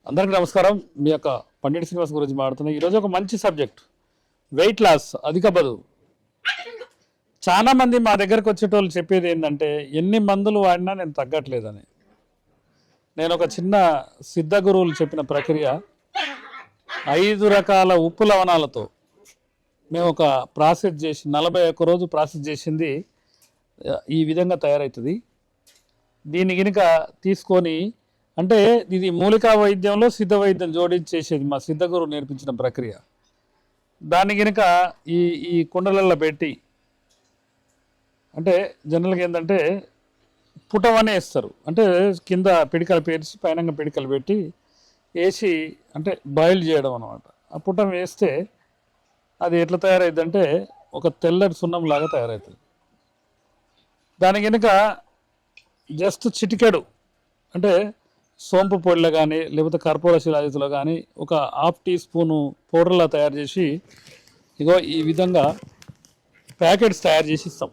అందరికీ నమస్కారం. మీ యొక్క పండిట్ శ్రీనివాస్ గురించి మాట్లాడుతున్నా. ఈరోజు ఒక మంచి సబ్జెక్ట్, వెయిట్ లాస్, అధిక బరువు. చాలా మంది మా దగ్గరకు వచ్చేటోళ్ళు చెప్పేది ఏంటంటే ఎన్ని మందులు వాడినా నేను తగ్గట్లేదని. నేను ఒక చిన్న సిద్ధ గురువులు చెప్పిన ప్రక్రియ 5 రకాల ఉప్పు లవణాలతో మేము ఒక ప్రాసెస్ చేసి 41 రోజు ప్రాసెస్ చేసింది ఈ విధంగా తయారవుతుంది. దీన్ని కనుక తీసుకొని, అంటే ఇది మూలికా వైద్యంలో సిద్ధ వైద్యం జోడించి చేసేది మా సిద్ధ గురువు నేర్పించిన ప్రక్రియ. దాన్ని కనుక ఈ ఈ కుండలలో పెట్టి, అంటే జనరల్గా ఏంటంటే పుటవనే వేస్తారు, అంటే కింద పిడికలు పేర్చి పైన పిడికలు పెట్టి వేసి అంటే బాయిల్ చేయడం అనమాట. ఆ పుటం వేస్తే అది ఎట్లా తయారవుతుంది అంటే ఒక తెల్లటి సున్నం లాగా తయారవుతుంది. దాని కనుక జస్ట్ చిటికెడు అంటే సోంపు పొడిలో కానీ లేకపోతే కర్పూర శిలాజితులో కానీ ఒక 1/2 టీ స్పూను పౌడర్లా తయారు చేసి ఇగో ఈ విధంగా ప్యాకెట్స్ తయారు చేసి ఇస్తాం,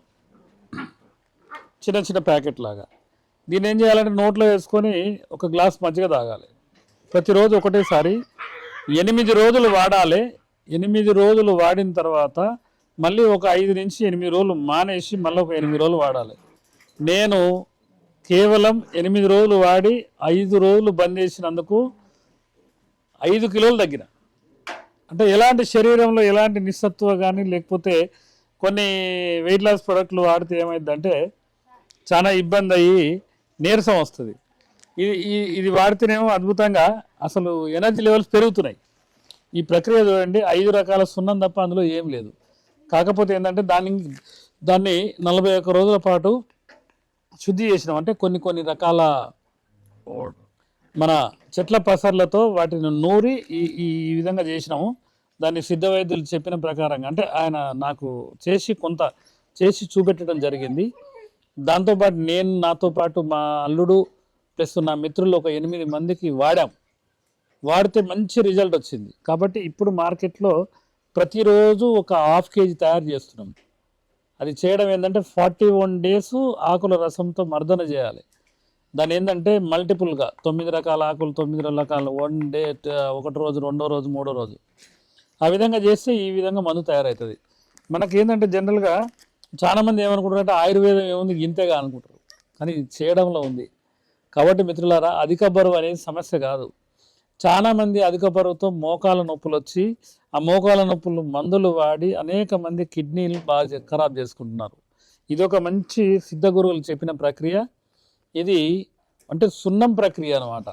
చిన్న చిన్న ప్యాకెట్ లాగా. దీన్ని ఏం చేయాలంటే నోట్లో వేసుకొని ఒక గ్లాస్ మజ్జిగ తాగాలి ప్రతిరోజు ఒకటేసారి. 8 రోజులు వాడాలి. 8 రోజులు వాడిన తర్వాత మళ్ళీ ఒక 5 నుంచి 8 రోజులు మానేసి మళ్ళీ ఒక 8 రోజులు వాడాలి. నేను కేవలం 8 రోజులు వాడి 5 రోజులు బంద్ చేసినందుకు 5 కిలోలు తగ్గిన. అంటే ఎలాంటి శరీరంలో ఎలాంటి నిస్సత్వ కానీ లేకపోతే కొన్ని వెయిట్ లాస్ ప్రొడక్ట్లు వాడితే ఏమైందంటే చాలా ఇబ్బంది అయ్యి నీరసం వస్తుంది. ఇది వాడితేనేమో అద్భుతంగా అసలు ఎనర్జీ లెవెల్స్ పెరుగుతున్నాయి. ఈ ప్రక్రియ చూడండి, 5 రకాల సున్నం తప్ప అందులో ఏం లేదు. కాకపోతే ఏంటంటే దాన్ని 41 రోజుల పాటు శుద్ధి చేసినాం. అంటే కొన్ని రకాల మన చెట్ల పసర్లతో వాటిని నూరి ఈ విధంగా చేసినాము. దాన్ని సిద్ధ వైద్యులు చెప్పిన ప్రకారంగా, అంటే ఆయన నాకు కొంత చేసి చూపెట్టడం జరిగింది. దాంతోపాటు నాతో పాటు మా అల్లుడు ప్లస్ నా మిత్రులు ఒక 8 మందికి వాడితే మంచి రిజల్ట్ వచ్చింది. కాబట్టి ఇప్పుడు మార్కెట్లో ప్రతిరోజు ఒక 1/2 కేజీ తయారు చేస్తున్నాం. అది చేయడం ఏంటంటే 41 డేస్ ఆకుల రసంతో మర్దన చేయాలి. దాని ఏంటంటే మల్టిపుల్గా 9 రకాల ఆకులు, 9 రకాల 1 డే, 1 రోజు, 2వ రోజు, 3వ రోజు, ఆ విధంగా చేస్తే ఈ విధంగా మందు తయారవుతుంది. మనకేంటంటే జనరల్గా చాలామంది ఏమనుకుంటారంటే ఆయుర్వేదం ఏముంది ఇంతేగా అనుకుంటారు, కానీ చేయడంలో ఉంది. కాబట్టి మిత్రులారా, అధిక బరువు అనేది సమస్య కాదు. చాలామంది అధిక బరువుతో మోకాల నొప్పులు వచ్చి ఆ మోకాల నొప్పులు మందులు వాడి అనేక మంది కిడ్నీలు బాగా ఖరాబ్ చేసుకుంటున్నారు. ఇది ఒక మంచి సిద్ధ గురువులు చెప్పిన ప్రక్రియ. ఇది అంటే సున్నం ప్రక్రియ అనమాట,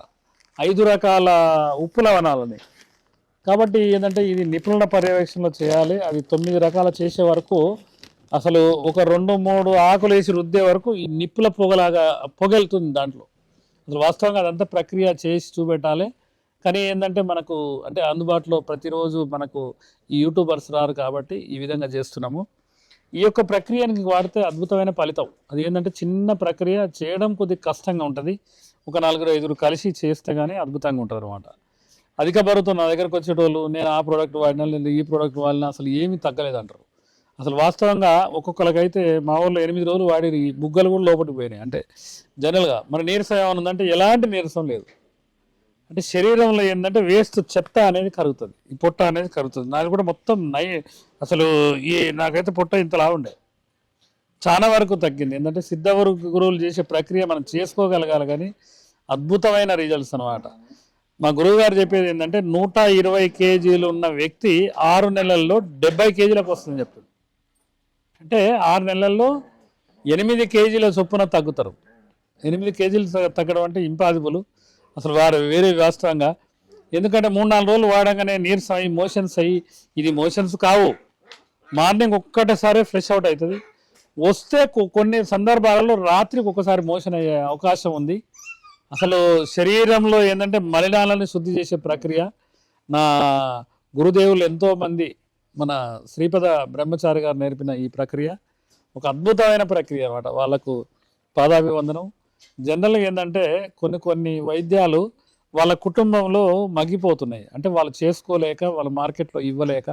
5 రకాల ఉప్పు లవణాలని. కాబట్టి ఏంటంటే ఇది నిపుణుల పర్యవేక్షణలో చేయాలి. అది 9 రకాల చేసే వరకు అసలు ఒక 2-3 ఆకులు వేసి రుద్దే వరకు ఈ నిప్పుల పొగెళ్తుంది దాంట్లో. అసలు వాస్తవంగా అదంతా ప్రక్రియ చేసి చూపెట్టాలి. కానీ ఏంటంటే మనకు అంటే అందుబాటులో ప్రతిరోజు మనకు ఈ యూట్యూబర్స్ రారు కాబట్టి ఈ విధంగా చేస్తున్నాము. ఈ యొక్క ప్రక్రియని వాడితే అద్భుతమైన ఫలితం. అది ఏంటంటే చిన్న ప్రక్రియ, చేయడం కొద్దిగా కష్టంగా ఉంటుంది. ఒక 4-5 కలిసి చేస్తే కానీ అద్భుతంగా ఉంటుంది అనమాట. అధిక బరువుతో నా దగ్గరకు వచ్చేటోళ్ళు నేను ఆ ప్రోడక్ట్ వాడినా లేదా ఈ ప్రోడక్ట్ వాడినా అసలు ఏమీ తగ్గలేదంటారు. అసలు వాస్తవంగా ఒక్కొక్కరికైతే మా ఊళ్ళో 8 రోజులు వాడి బుగ్గలు కూడా లోపలికి పోయినాయి. అంటే జనరల్గా మరి నీరసం ఏమైనా ఉందంటే ఎలాంటి నీరసం లేదు. అంటే శరీరంలో ఏంటంటే వేస్ట్ చెత్త అనేది కరుగుతుంది, ఈ పొట్ట అనేది కరుగుతుంది. నాది కూడా మొత్తం అసలు నాకైతే పొట్ట ఇంతలా ఉండే చాలా వరకు తగ్గింది. ఏంటంటే సిద్ధ గురువులు చేసే ప్రక్రియ మనం చేసుకోగలగాలి, కానీ అద్భుతమైన రిజల్ట్స్ అనమాట. మా గురువు గారు చెప్పేది ఏంటంటే 120 కేజీలు ఉన్న వ్యక్తి 6 నెలల్లో 70 కేజీలకు వస్తుందని చెప్తుంది. అంటే 6 నెలల్లో 8 కేజీల చొప్పున తగ్గుతారు. 8 కేజీలు తగ్గడం అంటే ఇంపాసిబుల్. అసలు వారు వేరే వాస్తవంగా, ఎందుకంటే 3-4 రోజులు వాడంగానే నీరసం అయ్యి మోషన్స్ అయ్యి, ఇది మోషన్స్ కావు, మార్నింగ్ ఒక్కటేసారి ఫ్రెష్ అవుట్ అవుతుంది. వస్తే కొన్ని సందర్భాలలో రాత్రికి ఒకసారి మోషన్ అయ్యే అవకాశం ఉంది. అసలు శరీరంలో ఏంటంటే మలినాలని శుద్ధి చేసే ప్రక్రియ. నా గురుదేవులు ఎంతోమంది మన శ్రీపద బ్రహ్మచారి గారు నేర్పిన ఈ ప్రక్రియ ఒక అద్భుతమైన ప్రక్రియ అన్నమాట. వాళ్ళకు పాదాభివందనం. జనరల్గా ఏంటంటే కొన్ని వైద్యాలు వాళ్ళ కుటుంబంలో మగ్గిపోతున్నాయి. అంటే వాళ్ళు చేసుకోలేక, వాళ్ళ మార్కెట్లో ఇవ్వలేక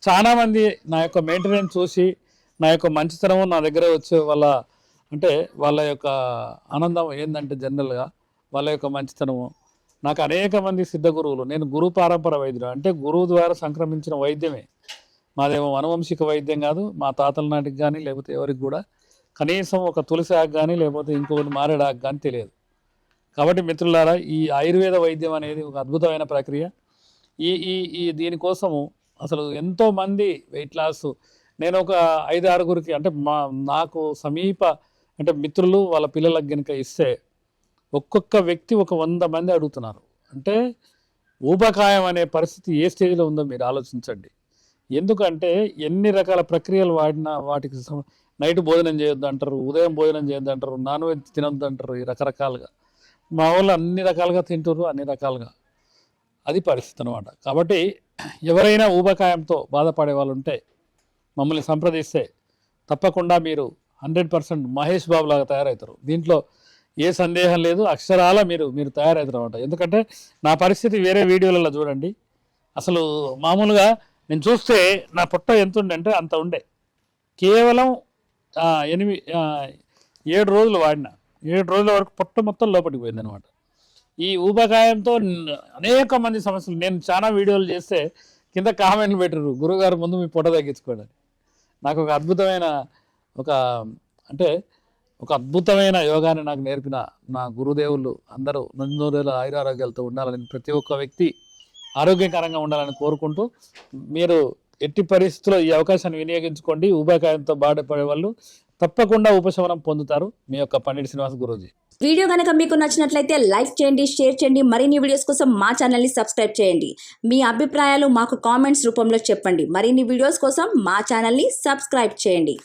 చాలామంది నా యొక్క మెయింటెనెన్స్ చూసి, నా యొక్క మంచితనం నా దగ్గర వచ్చే వాళ్ళ యొక్క ఆనందం ఏంటంటే జనరల్గా వాళ్ళ యొక్క మంచితనము, నాకు అనేక మంది సిద్ధ గురువులు, నేను గురు పారంపర వైద్యుడు, అంటే గురువు ద్వారా సంక్రమించిన వైద్యమే మాదేమో అనువంశిక వైద్యం కాదు. మా తాతల నాటికి కానీ లేకపోతే ఎవరికి కూడా కనీసం ఒక తులసి ఆకు కానీ లేకపోతే ఇంకొకటి మారేడాకు కానీ తెలియదు. కాబట్టి మిత్రులారా, ఈ ఆయుర్వేద వైద్యం అనేది ఒక అద్భుతమైన ప్రక్రియ. ఈ ఈ ఈ దీనికోసము అసలు ఎంతోమంది వెయిట్ లాస్, నేను ఒక 5-6 అంటే నాకు సమీప అంటే మిత్రులు వాళ్ళ పిల్లలకు కనుక ఇస్తే ఒక్కొక్క వ్యక్తి ఒక 100 మంది అడుగుతున్నారు. అంటే ఊబకాయం అనే పరిస్థితి ఏ స్టేజ్లో ఉందో మీరు ఆలోచించండి. ఎందుకంటే ఎన్ని రకాల ప్రక్రియలు వాడినా వాటికి నైట్ భోజనం చేయొద్దు అంటారు, ఉదయం భోజనం చేయొద్దు అంటారు, నాన్ వెజ్ తినొద్దు అంటారు. ఈ రకరకాలుగా మా వాళ్ళు అన్ని రకాలుగా తింటారు, అన్ని రకాలుగా అది పరిస్థితి అనమాట. కాబట్టి ఎవరైనా ఊబకాయంతో బాధపడే వాళ్ళు ఉంటే మమ్మల్ని సంప్రదిస్తే తప్పకుండా మీరు 100% మహేష్ బాబు లాగా తయారవుతారు. దీంట్లో ఏ సందేహం లేదు. అక్షరాల మీరు తయారవుతారు అనమాట. ఎందుకంటే నా పరిస్థితి వేరే వీడియోలలో చూడండి. అసలు మామూలుగా నేను చూస్తే నా పొట్ట ఎంత ఉండే అంటే అంత ఉండే. కేవలం 7 రోజులు వాడిన, 7 రోజుల వరకు పొట్ట మొత్తం లోపలికి పోయింది అనమాట. ఈ ఊబకాయంతో అనేక మంది సమస్యలు, నేను చాలా వీడియోలు చేస్తే కింద కామెంట్లు పెట్టారు, గురుగారు ముందు మీ పొట్ట తగ్గించుకోండి. నాకు ఒక అద్భుతమైన ఒక అద్భుతమైన యోగాన్ని నాకు నేర్పిన నా గురుదేవులు అందరూ 100 ఆయురారోగ్యాలతో ఉండాలని, ప్రతి ఒక్క వ్యక్తి ఆరోగ్యకరంగా ఉండాలని కోరుకుంటూ, మీరు ఎట్టి పరిస్థితుల్లో ఈ అవకాశాన్ని వినియోగించుకోండి. ఊబకాయంతో బాధపడే వాళ్ళు తప్పకుండా ఉపశమనం పొందుతారు. మీ యొక్క పండిట్ శ్రీనివాస్ గురూజీ. వీడియో కనుక మీకు నచ్చినట్లయితే లైక్ చేయండి, షేర్ చేయండి. మరిన్ని వీడియోస్ కోసం మా ఛానల్ని సబ్స్క్రైబ్ చేయండి. మీ అభిప్రాయాలు మాకు కామెంట్స్ రూపంలో చెప్పండి. మరిన్ని వీడియోస్ కోసం మా ఛానల్ని సబ్స్క్రైబ్ చేయండి.